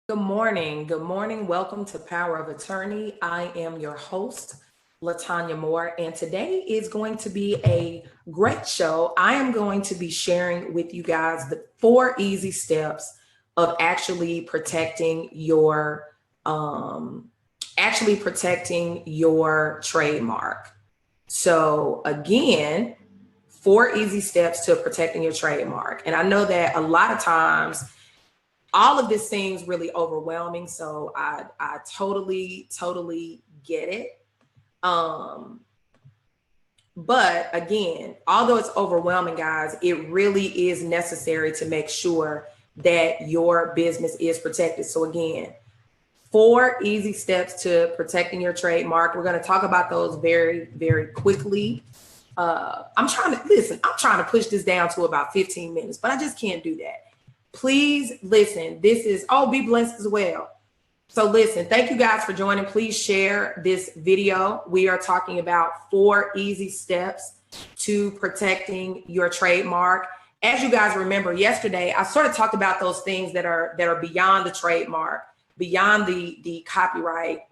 Good morning. Good morning. Welcome to Power of Attorney. I am your host, Latanya Moore, and today is going to be a great show. I am going to be sharing with you guys the 4 easy steps of actually protecting your trademark. So again, 4 easy steps to protecting your trademark. And I know that a lot of times all of this seems really overwhelming. So I totally get it. Um, but again, although it's overwhelming, guys, it really is necessary to make sure that your business is protected. So again, 4 easy steps to protecting your trademark. We're going to talk about those very quickly. I'm trying to push this down to about 15 minutes, but I just can't do that. Please listen. Be blessed as well. So listen, thank you guys for joining. Please share this video. We are talking about 4 easy steps to protecting your trademark. As you guys remember, yesterday, I sort of talked about those things that are beyond the trademark, beyond the copyright,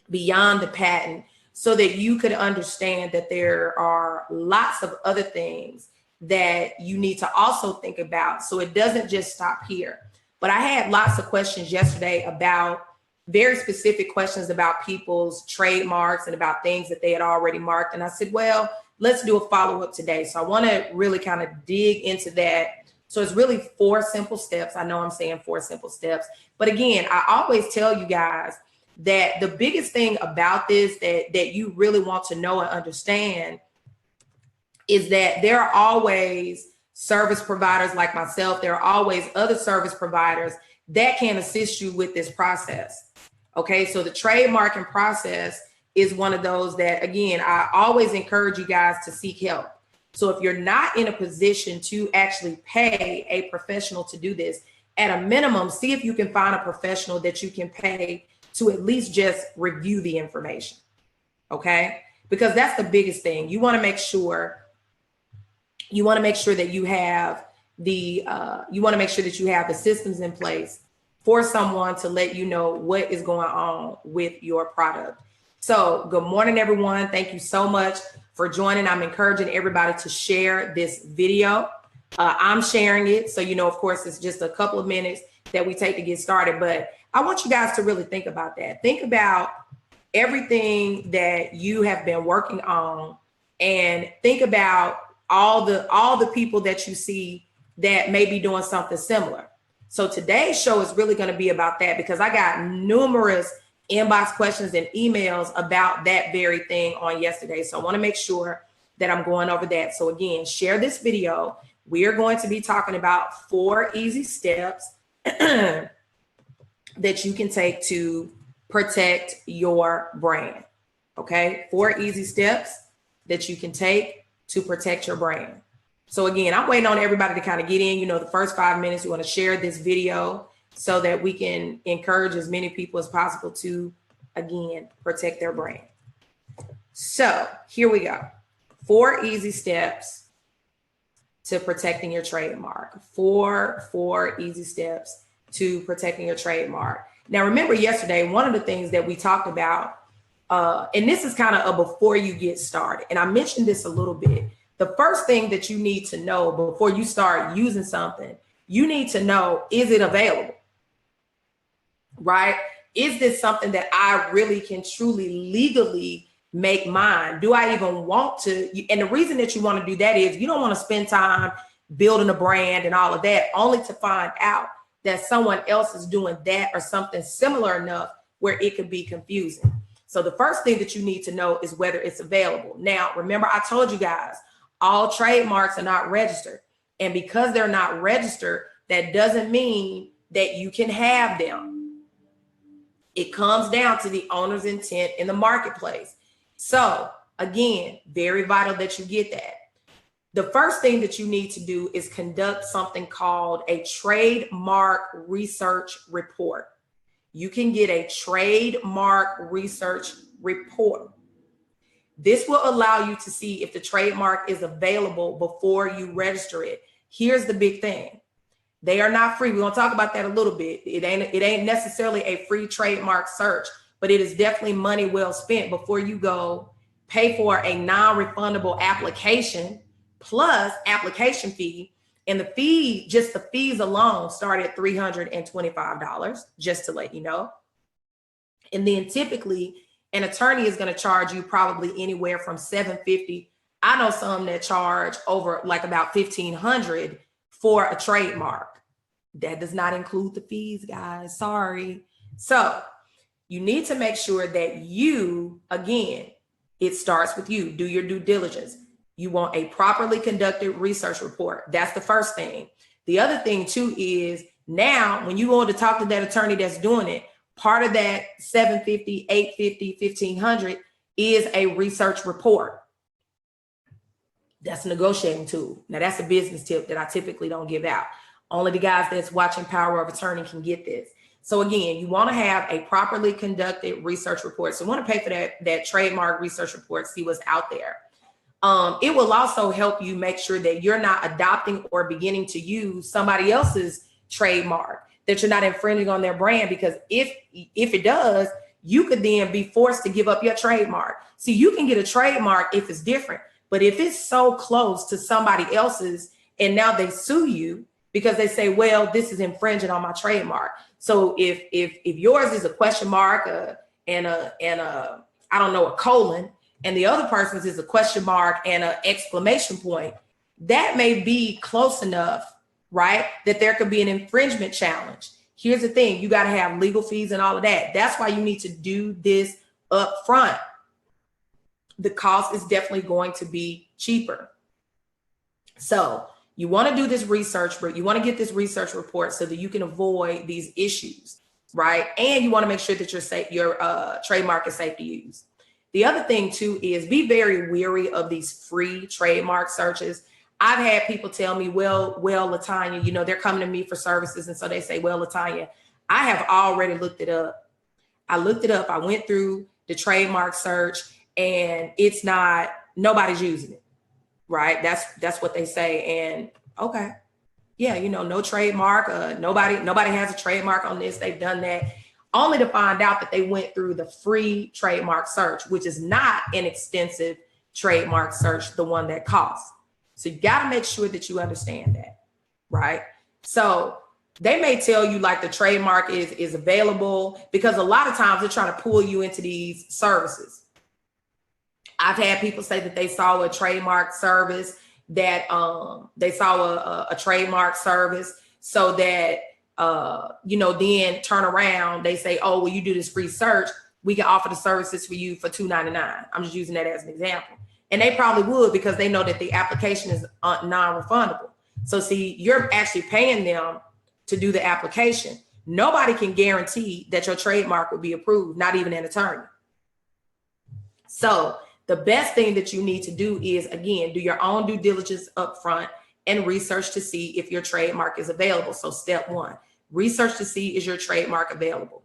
beyond the patent, so that you could understand that there are lots of other things that you need to also think about. So it doesn't just stop here. But I had lots of questions yesterday about very specific questions about people's trademarks and about things that they had already marked. And I said, well, let's do a follow-up today. So I want to really kind of dig into that. So it's really 4 simple steps. I know I'm saying 4 simple steps. But again, I always tell you guys that the biggest thing about this that you really want to know and understand is that there are always service providers like myself. There are always other service providers that can assist you with this process. Okay, so the trademarking process is one of those that, again, I always encourage you guys to seek help. So if you're not in a position to actually pay a professional to do this, at a minimum, see if you can find a professional that you can pay to at least just review the information. Okay, because that's the biggest thing. You want to make sure that you have the systems in place for someone to let you know what is going on with your product. So good morning, everyone. Thank you so much for joining. I'm encouraging everybody to share this video. I'm sharing it. So, of course, it's just a couple of minutes that we take to get started, but I want you guys to really think about that. Think about everything that you have been working on, and think about all the people that you see that may be doing something similar. So today's show is really going to be about that, because I got numerous inbox questions and emails about that very thing on yesterday. So I want to make sure that I'm going over that. So again, share this video. We are going to be talking about 4 easy steps that you can take to protect your brand. Okay, 4 easy steps that you can take to protect your brand. So again, I'm waiting on everybody to kind of get in. The first 5 minutes, we want to share this video so that we can encourage as many people as possible to, again, protect their brand. So here we go. 4 easy steps to protecting your trademark. Four easy steps to protecting your trademark. Now, remember yesterday, one of the things that we talked about, and this is kind of a before you get started, and I mentioned this a little bit. The first thing that you need to know before you start using something, you need to know, is it available? Right? Is this something that I really can truly legally make mine? Do I even want to? And the reason that you want to do that is you don't want to spend time building a brand and all of that, only to find out that someone else is doing that or something similar enough where it could be confusing. So the first thing that you need to know is whether it's available. Now, remember, I told you guys, all trademarks are not registered. And because they're not registered, that doesn't mean that you can have them. It comes down to the owner's intent in the marketplace. So again, very vital that you get that. The first thing that you need to do is conduct something called a trademark research report. You can get a trademark research report. This will allow you to see if the trademark is available before you register it. Here's the big thing. They are not free. We're gonna talk about that a little bit. It ain't necessarily a free trademark search, but it is definitely money well spent before you go pay for a non-refundable application plus application fee. And the fee, just the fees alone, start at $325, just to let you know. And then typically an attorney is going to charge you probably anywhere from $750. I know some that charge over like about $1,500 for a trademark. That does not include the fees, guys. Sorry. So you need to make sure that you, again, it starts with you. Do your due diligence. You want a properly conducted research report. That's the first thing. The other thing too is now when you go to talk to that attorney that's doing it, part of that $750, $850, $1,500 is a research report. That's a negotiating tool. Now that's a business tip that I typically don't give out. Only the guys that's watching Power of Attorney can get this. So again, you want to have a properly conducted research report. So you want to pay for that trademark research report, see what's out there. It will also help you make sure that you're not adopting or beginning to use somebody else's trademark, that you're not infringing on their brand, because if it does, you could then be forced to give up your trademark. See, you can get a trademark if it's different, but if it's so close to somebody else's and now they sue you because they say, well, this is infringing on my trademark. So if yours is a question mark and a I don't know, a colon, and the other person's is a question mark and an exclamation point, that may be close enough, right, that there could be an infringement challenge. Here's the thing, you got to have legal fees and all of that. That's why you need to do this up front. The cost is definitely going to be cheaper. So you want to do this research, but you want to get this research report so that you can avoid these issues, right? And you want to make sure that your trademark is safe to use. The other thing too is be very wary of these free trademark searches. I've had people tell me, well, Latanya, you know, they're coming to me for services. And so they say, well, Latanya, I have already looked it up. I looked it up. I went through the trademark search and it's not, nobody's using it, right? That's what they say. And okay, yeah, you know, no trademark, nobody has a trademark on this. They've done that, only to find out that they went through the free trademark search, which is not an extensive trademark search, the one that costs. So you got to make sure that you understand that, right? So they may tell you like the trademark is available, because a lot of times they're trying to pull you into these services. I've had people say that they saw a trademark service, that they saw a trademark service so that, you know, then turn around, they say, oh, well, you do this free search, we can offer the services for you for $299. I'm just using that as an example. And they probably would, because they know that the application is non-refundable. So see, you're actually paying them to do the application. Nobody can guarantee that your trademark will be approved, not even an attorney. So the best thing that you need to do is, again, do your own due diligence up front and research to see if your trademark is available. So step one, research to see, is your trademark available,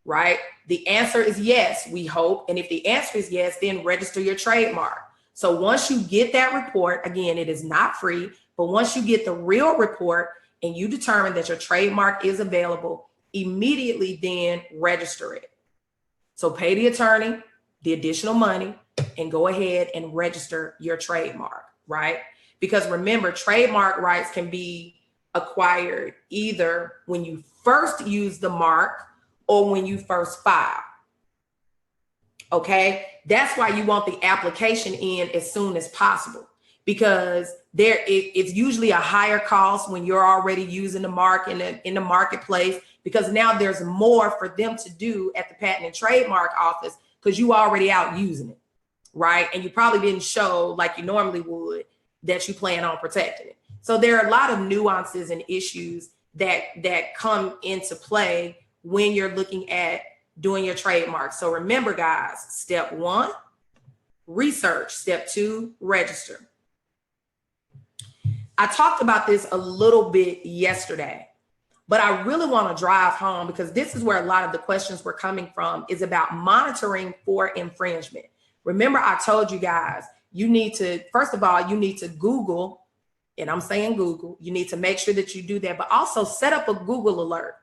right? The answer is yes, we hope. And if the answer is yes, then register your trademark. So once you get that report, again, it is not free, but once you get the real report and you determine that your trademark is available, immediately then register it. So pay the attorney the additional money and go ahead and register your trademark, right? Because remember, trademark rights can be acquired either when you first use the mark or when you first file. Okay, that's why you want the application in as soon as possible, because it's usually a higher cost when you're already using the mark in the marketplace, because now there's more for them to do at the Patent and Trademark Office because you already out using it, right? And you probably didn't show like you normally would that you plan on protecting it. So there are a lot of nuances and issues that come into play when you're looking at doing your trademark. So remember, guys, step one, research. Step two, register. I talked about this a little bit yesterday, but I really want to drive home, because this is where a lot of the questions were coming from, is about monitoring for infringement. Remember, I told you guys, you need to, first of all, you need to Google and I'm saying Google, you need to make sure that you do that, but also set up a Google alert.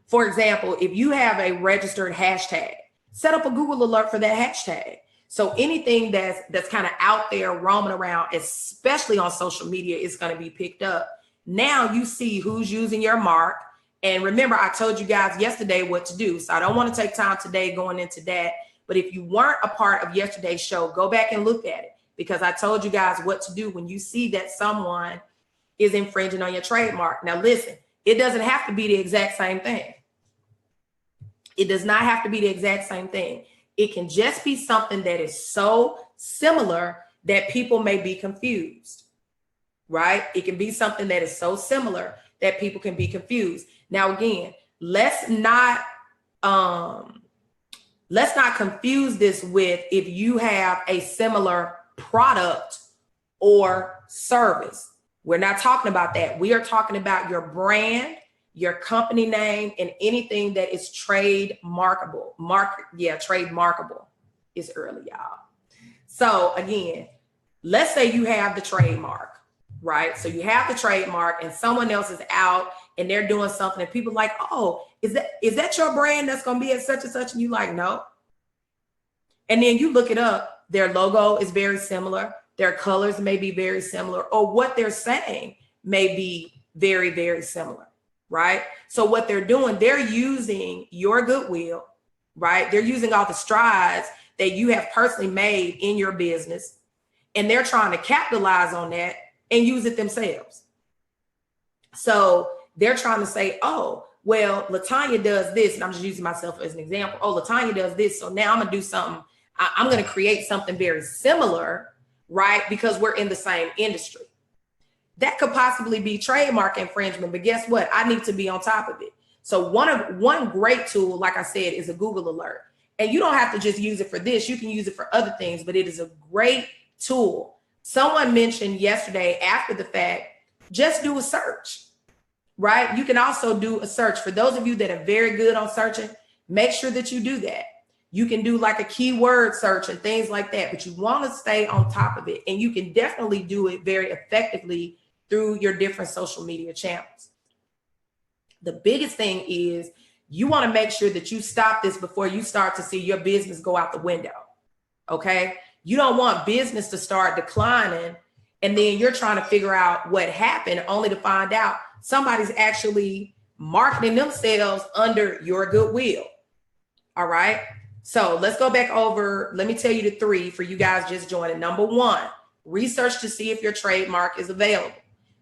For example, if you have a registered hashtag, set up a Google alert for that hashtag. So anything that's kind of out there roaming around, especially on social media, is going to be picked up. Now you see who's using your mark. And remember, I told you guys yesterday what to do. So I don't want to take time today going into that. But if you weren't a part of yesterday's show, go back and look at it, because I told you guys what to do when you see that someone is infringing on your trademark. Now, listen, it doesn't have to be the exact same thing. It does not have to be the exact same thing. It can just be something that is so similar that people may be confused, right? It can be something that is so similar that people can be confused. Now, again, let's not confuse this with if you have a similar product or service. We're not talking about that. We are talking about your brand, your company name, and anything that is trademarkable. Trademarkable. It's early, y'all. So again, let's say you have the trademark, right? So you have the trademark and someone else is out and they're doing something and people like, oh, is that your brand that's going to be at such and such? And you like, no. And then you look it up. Their logo is very similar. Their colors may be very similar, or what they're saying may be very, very similar, right? So what they're doing, they're using your goodwill, right? They're using all the strides that you have personally made in your business, and they're trying to capitalize on that and use it themselves. So they're trying to say, oh, well, LaTanya does this, and I'm just using myself as an example. Oh, LaTanya does this, so now I'm gonna do something. I'm gonna create something very similar, right? Because we're in the same industry. That could possibly be trademark infringement, but guess what? I need to be on top of it. So one great tool, like I said, is a Google alert. And you don't have to just use it for this. You can use it for other things, but it is a great tool. Someone mentioned yesterday after the fact, just do a search, right? You can also do a search. For those of you that are very good on searching, make sure that you do that. You can do like a keyword search and things like that, but you want to stay on top of it. And you can definitely do it very effectively through your different social media channels. The biggest thing is you want to make sure that you stop this before you start to see your business go out the window. Okay. You don't want business to start declining and then you're trying to figure out what happened only to find out somebody's actually marketing themselves under your goodwill. All right. So let's go back over. Let me tell you the 3 for you guys just joining. Number 1, research to see if your trademark is available.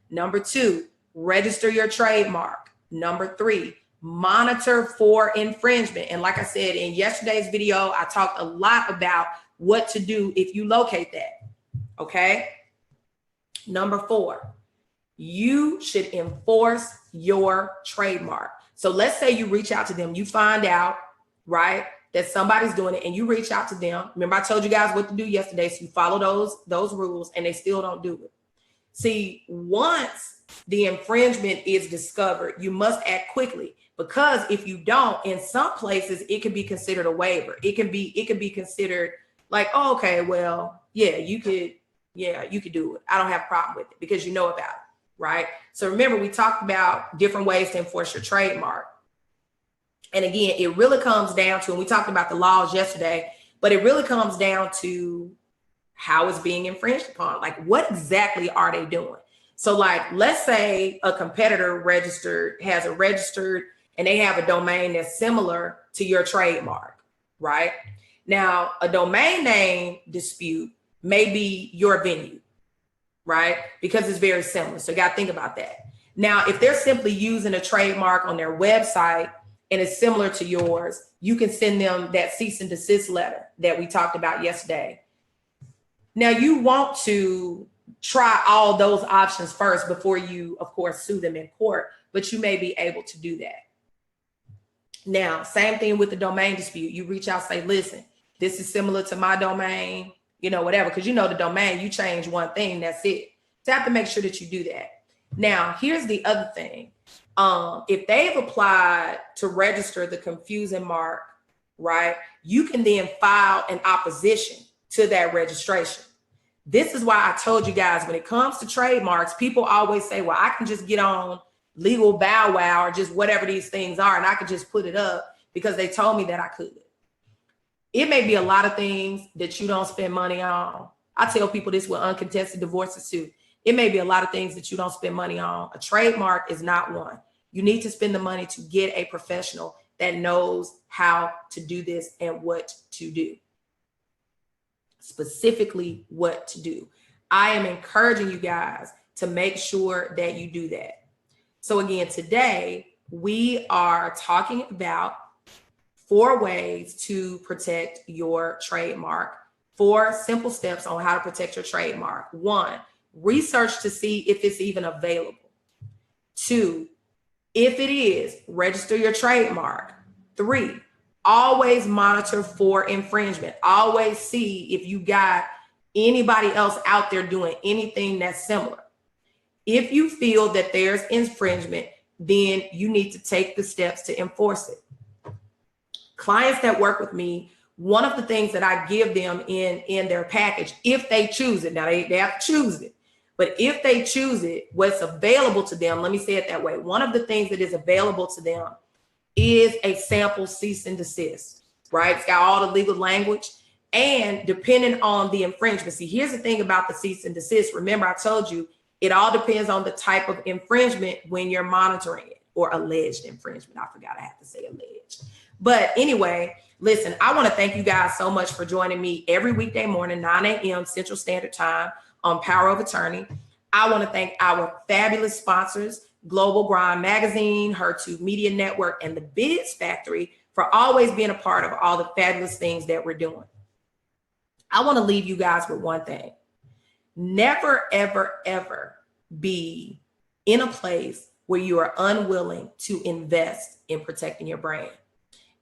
Number 2, register your trademark. Number 3, monitor for infringement. And like I said in yesterday's video, I talked a lot about what to do if you locate that. Okay. Number 4, you should enforce your trademark. So let's say you reach out to them, you find out, right, that somebody's doing it and you reach out to them. Remember, I told you guys what to do yesterday. So you follow those rules and they still don't do it. See, once the infringement is discovered, you must act quickly, because if you don't, in some places, it can be considered a waiver. It can be considered like, oh, okay, well, yeah, you could do it. I don't have a problem with it because you know about it, right? So remember, we talked about different ways to enforce your trademark. And again, it really comes down to, and we talked about the laws yesterday, but it really comes down to how it's being infringed upon. Like, what exactly are they doing? So like, let's say a competitor has a registered and they have a domain that's similar to your trademark, right? Now, a domain name dispute may be your venue, right? Because it's very similar. So you got to think about that. Now, if they're simply using a trademark on their website and it's similar to yours, you can send them that cease and desist letter that we talked about yesterday. Now, you want to try all those options first before you, of course, sue them in court, but you may be able to do that. Now, same thing with the domain dispute. You reach out, say, listen, this is similar to my domain, whatever, because the domain, you change one thing, that's it. So you have to make sure that you do that. Now, here's the other thing. If they've applied to register the confusing mark, right, you can then file an opposition to that registration. This is why I told you guys, when it comes to trademarks, people always say, well, I can just get on Legal Bow Wow or just whatever these things are, and I could just put it up because they told me that I could. It may be a lot of things that you don't spend money on. I tell people this with uncontested divorces too. It may be a lot of things that you don't spend money on. A trademark is not one. You need to spend the money to get a professional that knows how to do this and what to do. Specifically what to do. I am encouraging you guys to make sure that you do that. So again, today we are talking about 4 ways to protect your trademark. 4 simple steps on how to protect your trademark. 1, research to see if it's even available. 2, if it is, register your trademark. 3, always monitor for infringement. Always see if you got anybody else out there doing anything that's similar. If you feel that there's infringement, then you need to take the steps to enforce it. Clients that work with me, one of the things that I give them in their package, if they choose it, now they have to choose it, but if they choose it, what's available to them, let me say it that way. One of the things that is available to them is a sample cease and desist, right? It's got all the legal language, and depending on the infringement. See, here's the thing about the cease and desist. Remember, I told you, it all depends on the type of infringement when you're monitoring it, or alleged infringement. I forgot I have to say alleged. But anyway, listen, I want to thank you guys so much for joining me every weekday morning, 9 a.m. Central Standard Time on Power of Attorney. I want to thank our fabulous sponsors, Global Grind Magazine, Her2 Media Network, and the Biz Factory for always being a part of all the fabulous things that we're doing. I want to leave you guys with one thing. Never, ever, ever be in a place where you are unwilling to invest in protecting your brand.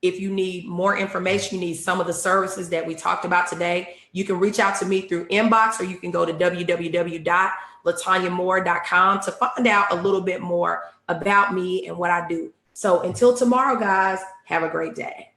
If you need more information, you need some of the services that we talked about today, you can reach out to me through inbox, or you can go to www.latanyamore.com to find out a little bit more about me and what I do. So until tomorrow, guys, have a great day.